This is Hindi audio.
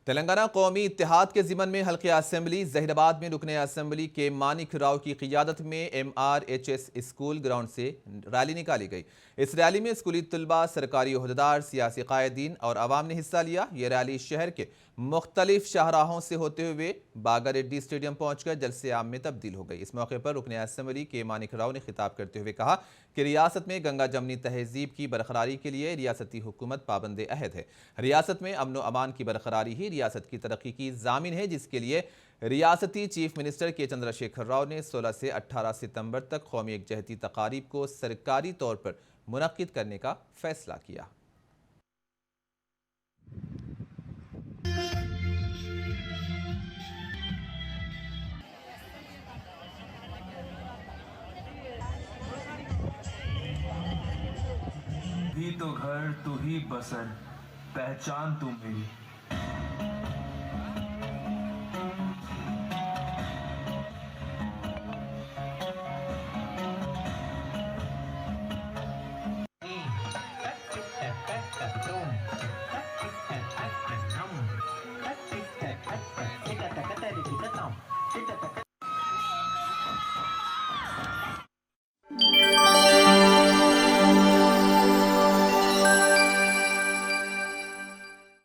तेलंगाना कौमी इत्तेहाद के ज़िमन में हल्के असम्बली जहीराबाद में रुकने असम्बली के मानिक राव की क़ियादत में MRHS स्कूल ग्राउंड से रैली निकाली गई। इस रैली में स्कूली तलबा, सरकारी ओहदेदार, सियासी कायदीन और अवाम ने हिस्सा लिया। ये रैली शहर के मुख्तलिफ शाहराहों से होते हुए बागा रेड्डी स्टेडियम पहुंचकर जलसे आम में तब्दील हो गई। इस मौके पर रुकने असम्बली के मानिक राव ने खिताब करते हुए कहा कि रियासत में गंगा जमनी तहजीब की बरकरारी के लिए रियासती हुकूमत पाबंद अहद है। रियासत में अमन व अमान की बरकरारी ही रियासत की तरक्की की जामिन है, जिसके लिए रियासती चीफ मिनिस्टर के चंद्रशेखर राव ने 16 से 18 सितंबर तक कौमी यकजहती तकारीब को सरकारी तौर पर मुनक्किद करने का फैसला किया। ही तो घर, तू ही बसर, पहचान तू मेरी।